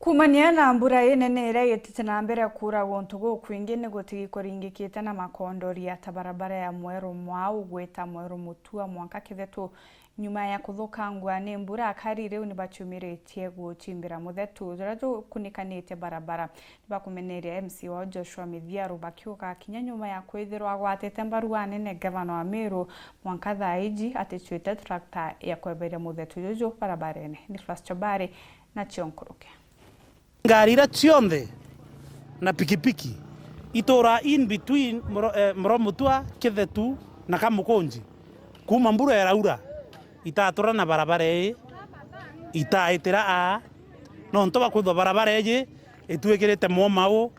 Kumania na mbura inene ira yetite na mbere kura gontu gukwingi ni gutigi kuringikite na makondori ya barabara ya Mweru Mwau gweta Mweru Mutua mwanka kithetu nyuma ya kuthukangwa ni mbura akari riu ni bachumiretie guchimbira muthetu jarajo kunikanite barabara bakumeneria MC wa Joshua Mithiaru bakiuka kinya nyuma ya kwithirwa gwatete mbaru nene gavana wa Meru mwanka thaiji atichwite tractor ya kweberia muthetu jojo barabarene Nicholas Chabare na Chionkuruke. Ngari ira cionthe na pikipiki itora in between Mweru Mutua Kithetu na Kamukunji kuma mbura iraura itatura na barabara itaitira a no ntoba kwithwa barabara itwikirite momau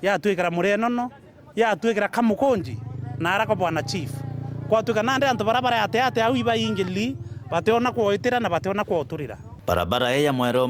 ya twikira Murenono ya twikira Kamukunji na arako bwana chief kwa twika nande anto barabara ate au iba ingili bateona kuoitira na bateona kuoturira. Barabara ya Mweru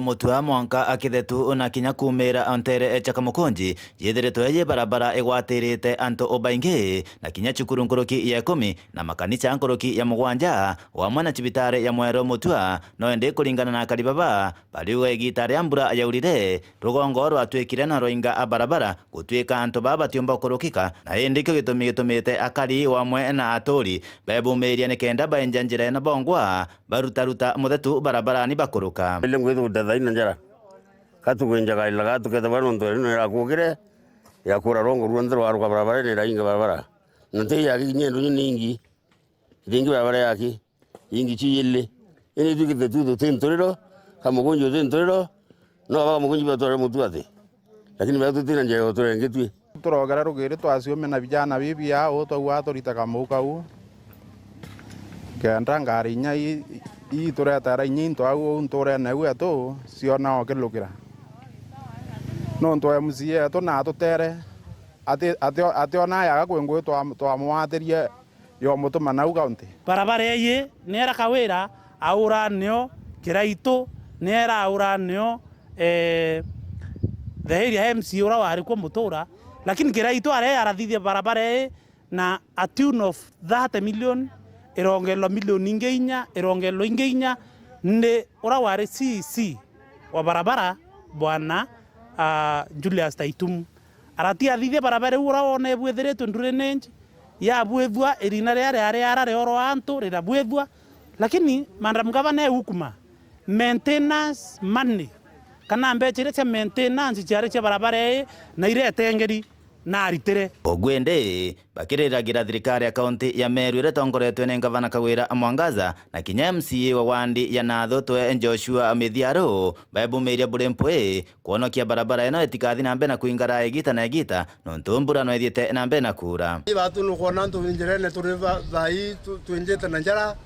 Mutua mwanka akithetu na kinya kumira antere echa Kamukunji yithiritwo ye barabara igwatirite anto obaingi na kinya cukuru nkoroki ya 10 na makanisa nkoroki ya 7 wa mwana cibitare ya Mweru Mutua no ende kuringana na Kalibaba baliwe igitare ya mbura yaurire rugongo rwatwikire na roinga a barabara gutwika anto baba tiomba kurukika na ende kyo gitumite akari wa mwe na aturi bebumiria ni kenda baenjanjira na bongwa barutaruta muthetu barabara ni bakuruka ile ngwetu dathaina njara katugwenjaga ilaga tuketa bano ndo ya kugire ya kura rongo ruandro waruka barabara ni rainga barabara nte ya kinyendo nyingi dingi barabara yaki ingi chiyele ene tukite tudo tentorero Kamukunji tentorero no aba Kamukunji batore mutuate lakini bado tina njara otore ngitwi turogera rugire twasiome na vijana bibia o twa atorita Kamukau kenda ngari nya i tureta ra nyinto au ntore na gu ato siona okilukira no ntwe MC ato na tutere ate ona ya kwengwe twa mwatirie yo mutuma na ugaunti barabara ye nera kawira auranio kiraito nera auranio the area MC ura wari kwa mutura lakini kiraito are arathithia barabara na a tune of 30 million irongelo milioni ingeinya irongelo ingeinya nde ura wari CC wa barabara bwana Julius Taitum aratia thithia barabara ura one bwethiretwe ndurenenje ya bwethwa irina rare oro anto rira bwethwa lakini mandam gavana hukuma maintenance money kana mbechere cha maintenance chare cha barabara na irete ngeri na aritere ogwende bakiriragira thirikari ya kaunti ya Meru iretongoretwe ni gavana Kawira Mwangaza na kinya MCA wa wandi ya Natho twe Joshua Mithiaru baebumiria burempwe kuonokia barabara ino itikathi na mbena kuingara egita na egita no ntumbura no ethiete na mbena kura batu no kona ntu njirene turiva thai twenjete na njara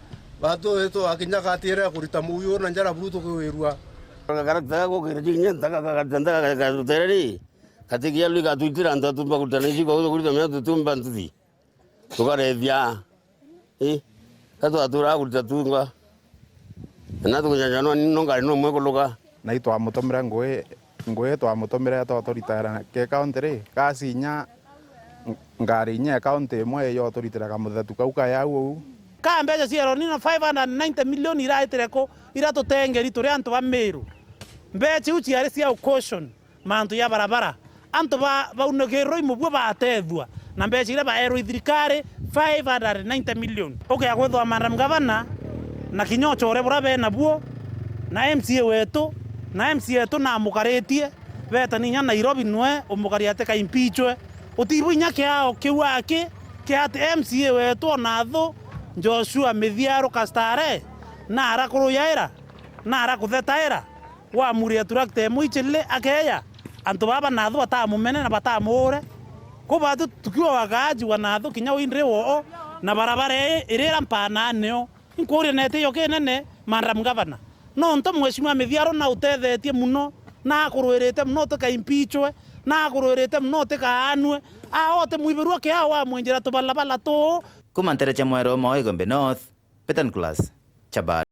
batu eto akinya katire kurita muyo na njara buruto kwirwa karakta go kirjinya taka tereri katikia liga tuitira ndo tumba kutaniji kwa kulita mya tumba ntuthi tukarethia kato atura kulita tunga na tukunyanyanwa nino ngari no mwe kuluka na itwa mutomira ngwe twa mutomira to toritara ke county kasi nya ngari nya county mwe yo toritara kamuthetu kauka yau ka mbeca ciero nino 590 million iraitereko iratutengeri turi antu ba Meru mbeca uci ari cia caution mantu ya barabara anto baunogero imubwa batethwa na mbeca ira baero thirikari 590 million okay agwethwa mandam gavana na kinyocho ore burabe na buo na MCA wetu na mukaritie beta ninya Nairobi nwe umukariate ka impeachwe utibu nya kyao kiwake kyate MCA wetu Natho Joshua Mithiaru kastare na arakuru yaira na arakuthetaira wa muria turakte muichile akeya anto baba Natho batamumene na batamure ko batu tukiwa wagaji wa Natho kinya windre wo na barabara irera mpana neo inkuri nete yo kenene mandam gavana no nto mweshimwa Mithiaru na utethetie muno na kurwirite muno to ka impeachwe na kurwirite muno to ka anwe aote muiberwa ke awa mwenjera to balabala to kumantere cha Mweru Moi Gombe North Petan Class Chabare.